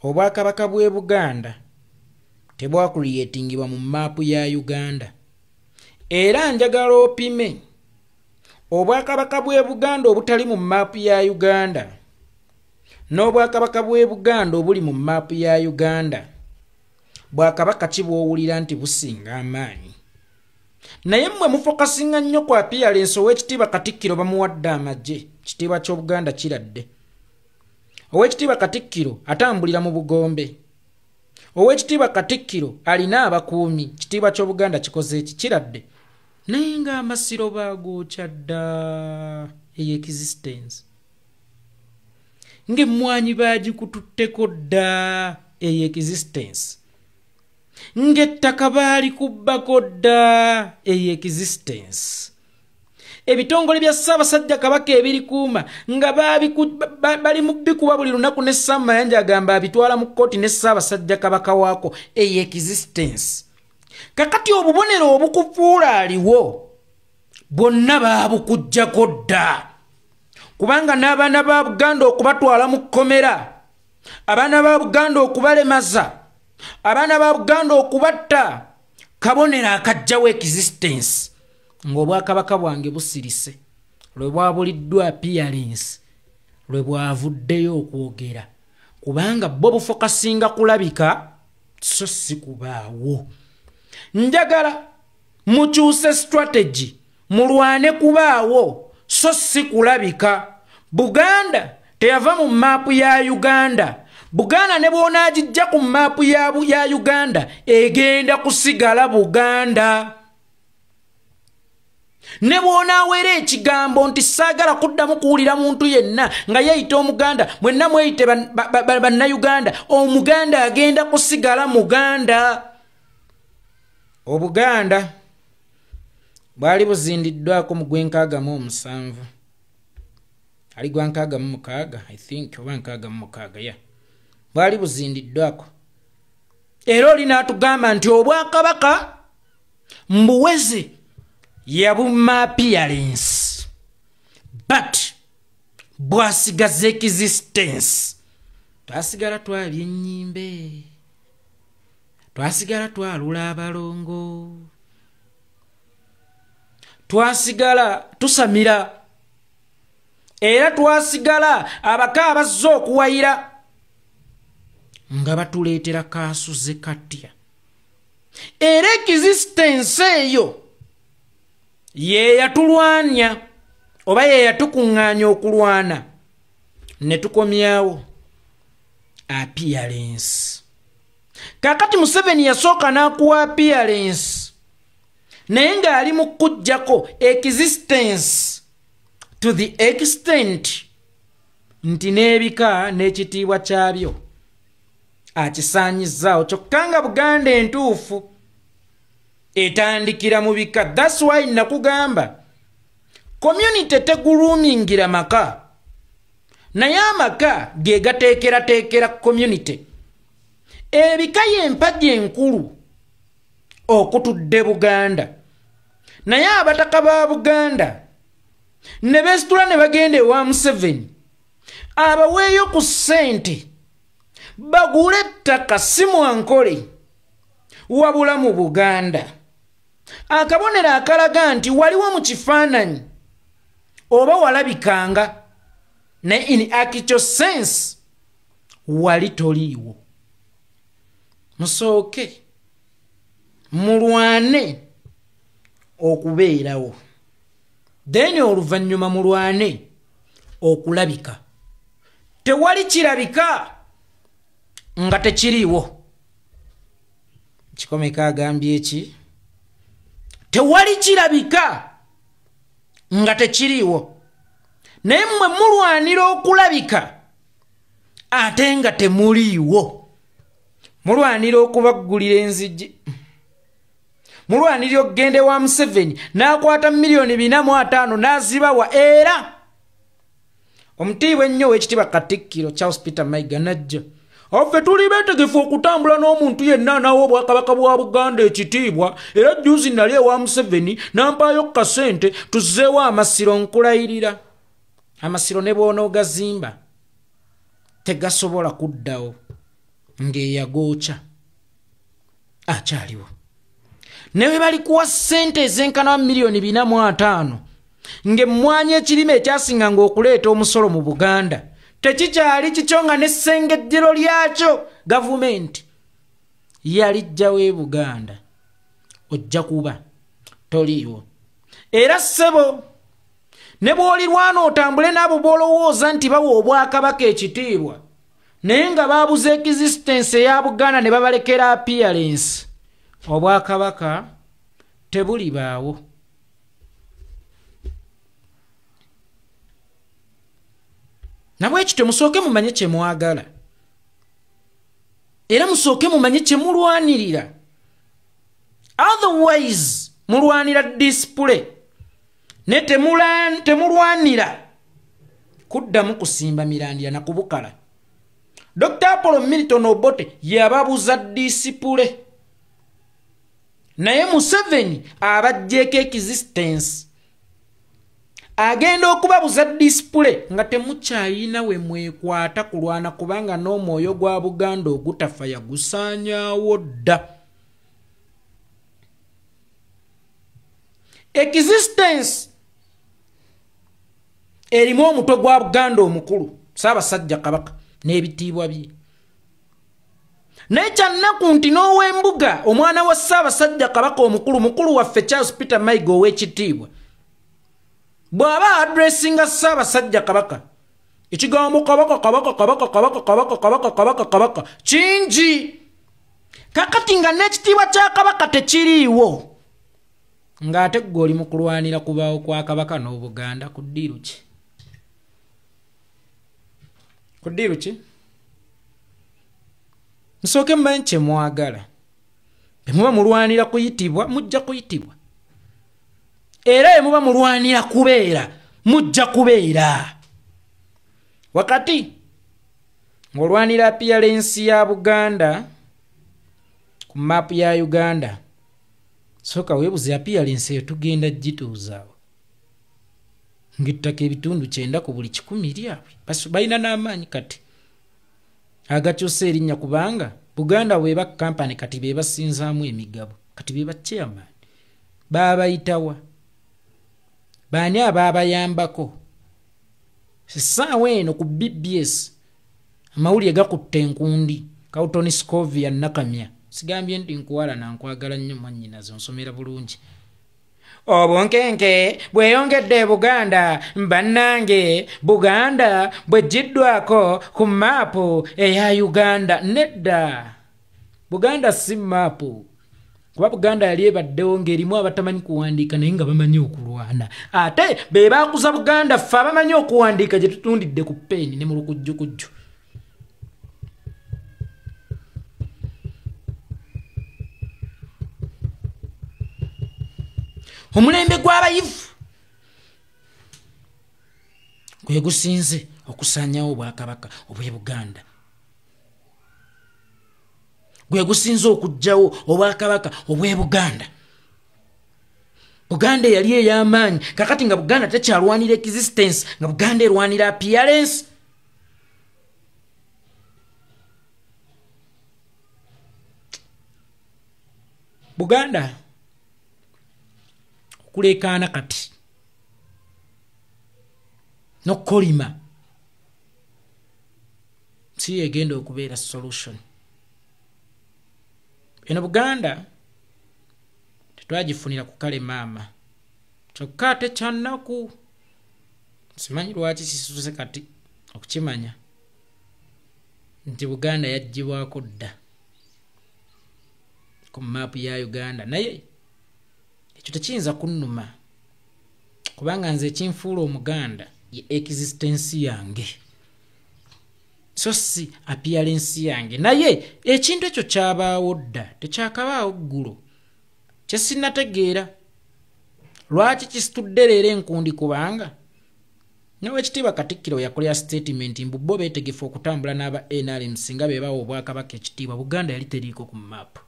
Obwakabaka bw'e Buganda tebwakuliyetingibwa mu maapu ya Uganda. Era njagala opime obwakabaka bw'e Buganda obutali mu maapu ya Uganda n'obwakabaka bw'e Buganda obuli mu maapu ya Uganda. Bwakabaka ki bw'owulira nti businga amaanyi? Naye mmwe mufokasinga nnyo ku appearance Oweekitiibwa Katikkiro bamuwadde amagye. Kitiibwa ky'Obuganda kiradde. Oweekitiibwa Katikkiro atambulira mu bugombe. Oweekitiibwa Katikkiro alina abakuumi. Kitiibwa ky'Obuganda kikoze eki kiradde. Naye nga amasiro baagokya dda existence. Ng'emmwanyi baagikututteko dda existence. Ng'ettaka baalikubbako dda existence. Ebitongole bya Ssaabasajja Kabaka ebirikuuma nga bali mu bikuba buli lunaku ne Sam Mayanja agamba abitwala mu kkooti ne Ssaabasajja Kabaka waako existence. Kakati obubonero obukufuula aliwo bwonna baabukuggyako dda. Kubanga n'abaana ba Buganda okubatwala mu kkomera, abaana ba Buganda okubalemaza, abaana ba Buganda okubatta, kabonero akajjawo existence. Ng'obwakabaka bwange busirise lwe bwabuliddwa appearance lwe bwavuddeyo okwogera. Kubanga bo bufokasinga kulabika so si kubaawo. Njagala mukyuse strategy mulwane kubaawo so si kulabika. Buganda teyava mu maapu ya Uganda. Buganda ne bw'onaagijja ku maapu ya Uganda egenda kusigala Buganda. Ne bw'onaawera ekigambo nti saagala kuddamu kuwulira muntu yenna nga yeeyita Omuganda, mwenna mweyite bannayuganda, Omuganda agenda kusigala Muganda. Obuganda bwali buzindiddwako mu gw'enkaaga-mu-7 ali gwa nkaaga-mu-6 I think oba nkaaga-mu-6 ya bwali buzindiddwako. Era oli n'atugamba nti obwakabaka mbuweze yabuma appearance but bwasigaza existence. Twasigala twalya ennyimbe, twasigala twalula abalongo, twasigala tusamira, era twasigala abaka abazze okuwayira nga batuleetera kaasuze katya. Era existence eyo ye yatulwanya oba ye yatukuŋŋaanya okulwana ne tukomyawo appearance. Kakati Museveni yasooka n'akuwa appearance naye ng'ali mu kuggyako existence to the extent nti n'ebika n'ekitiibwa kyabyo akisaanyizzaawo. Kyokka nga Buganda entuufu etandikira mu bika. That's why nakugamba community teguluumingira maka, naye amaka ge gateekerateekera community. Ebika y'empagi enkulu okutudde Buganda, naye abataka ba Buganda ne beesitula ne bagenda ewa Museveni abaweeyo ku ssente bagule ettaka si Mwankole wabula mu Buganda. Akabonero akalaga nti waliwo mu kifaananyi oba walabikanga naye in actual sense wali toliiwo. Musooke mulwane okubeerawo, then oluvannyuma mulwane okulabika. Tewali kirabika nga tekiriiwo. Kikomeka agambye eki? Tewali kirabika nga tekiriiwo. Naye mmwe mulwanira okulabika ate nga temuliiwo. Mulwanira okubaggulira enzigi. Mulwanira okugenda ewa Museveni n'akwata $4,450 n'azibawa. Era omutiibwa ennyo Oweekitiibwa Katikkiro Charles Peter Mayiga najja. Ffe tuli beetegefu okutambula n'omuntu yenna anawa obwakabaka bwa Buganda ekitiibwa. Era juzi nali ewa Museveni nampaayo kasente tuzzeewo amasiro nkulayirira. Amasiro ne bw'onoogazimba tegasobola kuddawo. ng'eyagookya akyaliwo. Ne bwe balikuwa ssente ezenkana miliyoni 405 ng'emmwanyi ekirime ekyasinganga okuleeta omusolo mu Buganda tekikyali kikyo nga n'essengejjero lyakyo gavumenti yalijjawo e Buganda ojja kuba toliiwo. Era ssebo ne bw'olirwana otambule n'abo b'olowooza nti bawa Obwakabaka ekitiibwa naye nga baabuze existence eya Buganda ne babalekera appearance, Obwakabaka tebulibaawo. Nabwekityo musooke mumanye kye mwagala era musooke mumanye kye mulwanirira. Otherwise mulwanira display ne temulwanira kuddamu kusimba mirandira na kubukala. Dr. Apollo Milton Obote yababuza display naye Museveni abajjeeko existence agenda okubabuza display nga temukyayina we mwekwata kulwana kubanga n'omwoyo gwa Buganda ogutafa yagusaanyaawo dda. Existence erimu omutwe gwa Buganda omukulu Ssaabasajja Kabaka n'ebitiibwa bye. Naye kyannaku nti n'ow'embuga omwana wa Ssaabasajja Kabaka mukulu waffe Charles Peter Mayiga ow'ekitiibwa bw'aba adressinga Ssaabasajja Kabaka ekigambo kabaka kingi kakati nga n'ekitiibwa kya Kabaka tekiriiwo ng'ate ggwe oli mu kulwanira kubaawo kwa Kabaka n'Obuganda ku ddiiru ki? Ku ddiiru ki? Musooke mumanye kye mwagala. Bwe muba mulwanira kuyitibwa mujja kuyitibwa. Era bwe muba mulwanira kubeera mujja kubeera. Wakati ng'olwanira appearance ya Buganda ku map ya Uganda soka weebuze appearance eyo tugenda gituuzaawo ng'ettaka ebitundu 9 ku buli 100 lyabwe balina n'amaanyi kati agakyusa erinnya kubanga Buganda bweba kampani kati be basinzaamu emigabo kati be ba chairman baabayitawa baani abaabayambako sisaawa eno ku BBS amawulire gakutte enkundi Kawutoni Scovia Nakamya sigambye nti nkuwala na nkwagala nnyo mwannyinaze onsomera bulungi. Obunkenke bweyongedde Buganda bannange Buganda bweggiddwako ku maapu eya Uganda. Nedda Buganda si maapu kuba Buganda yali ebaddewo ng'erimu abatamanyi kuwandiika naye nga bamanyi okulwana ate be baakuza Buganda ffe abamanyi okuwandiika gye tutundidde ku peeni ne mu lukujjukujju. Omulembe gw'abayivu gwe gusinze okusaanyawo Obwakabaka obw'e Buganda, gwe gusinze okuggyawo Obwakabaka obw'e Buganda. Buganda yali ey'amaanyi kakati nga Buganda tekyalwanira existence nga Buganda erwanira appearance. Buganda kulekaana kati n'okolima si egenda okubeera solution. Eno Buganda tetwagifunira ku kale maama kyokka ate kyannaku simanyi lwaki kisuse kati okukimanya nti Buganda yaggyibwako dda ku maapu ya Uganda naye ekyo tekiyinza kunnuma kubanga nze ekinfuula Omuganda ye existence yange so si appearance yange. Naye ekintu ekyo kyabaawo dda tekyakabaawo ggulo kye sinnategeera lwaki kisitudde leero enkundi kubanga n'Oweekitiibwa Katikkiro yakolera statement mbu bo beetegefu okutambula n'aba NRM singa be bawa Obwakabaka ekitiibwa Buganda yali teriiko ku maapu.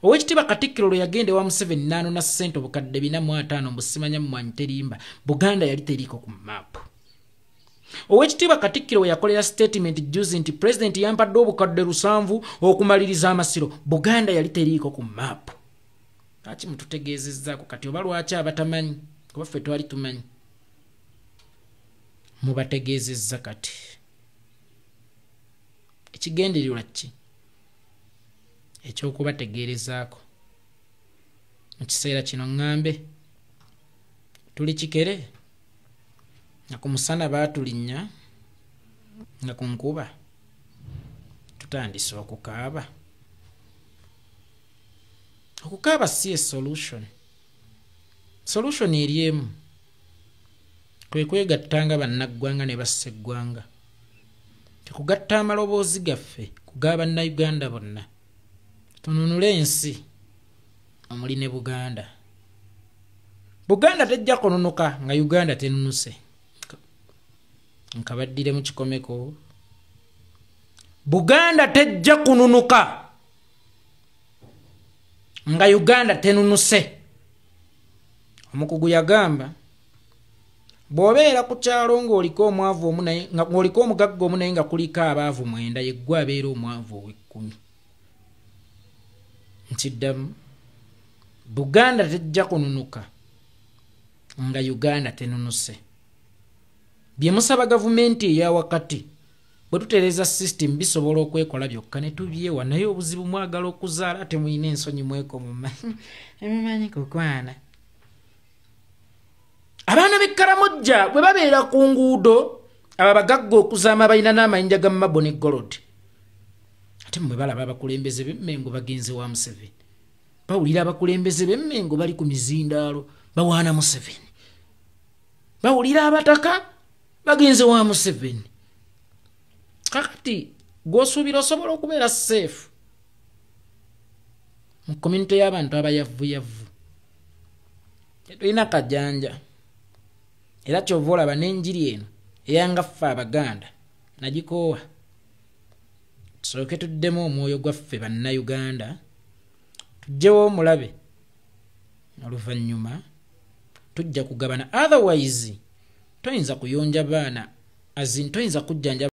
Oweekitiibwa Katikkiro lwe yagenda ewa Museveni n'anona ssente obukadde 450 mbu simanya mumwanyi terimba Buganda yali teriiko ku maapu. Owekitiibwa Katikkiro yakolera statement juzi nti president yampadde obukadde 7 okumaliriza amasiro. Buganda yali teriiko ku map. Lwaki mututegeezezzaako kati oba lwaki abatamanyi kuba ffe twali tumanyi? Mubategeezezza kati. Ekigendererwa ki ekyokubategeerezaako mu kiseera kino ŋŋambe tuli kikere nga ku musana baatulinnya nga ku nkuba tutandise okukaaba. Okukaaba si solution. Solution eri emu, kwe kwegattanga bannaggwanga ne basseggwanga, tekugatta amaloboozi gaffe kuga bannayuganda bonna. Tununule ensi omuli ne Buganda. Buganda tejja kununuka nga Uganda tenunuse. Nkabaddire mu kikomeko. Buganda tejja kununuka nga Uganda tenunuse. Omukugu yagamba bw'obeera ku kyalo ng'oliko omwavu omu naye ng'oliko omugagga omu naye nga kuliko abaavu 9 yeggwe abeera omwavu ow'e10. Nkiddamu, Buganda tejja kununuka nga Uganda tenunuse. Bye musaba gavumenti eya wakati bwe tutereeza system bisobola okwekola byokka ne tubyewa, naye obuzibu mwagala okuzaala ate muyina ensonyi mwekomumanyi emumanyi kukwana. Abaana b'Ekkaramojja bwe babeera ku nguudo ababagagga okuzaama balina n'amayinja ga Mabo ne Gold. Ate mmwe balaba abakulembeze b'Emmengo bagenze wa Museveni. Bawulira abakulembeze b'Emmengo bali ku mizindaalo bawaana Museveni. Bawulira abataka bagenze wa Museveni. Kakati gw'osuubira osobola okubeera safe mu community y'abantu abayavvuyavu. Tetulina kajanja. Era kyova olaba n'enjiri eno eyanga ffe Abaganda nagikoowa. Tusooke tuddemu omwoyo gwaffe bannayuganda, tugyewo omulabe, oluvannyuma tujja kugabana. Otherwise toyinza kuyonja baana, toyinza kujjanja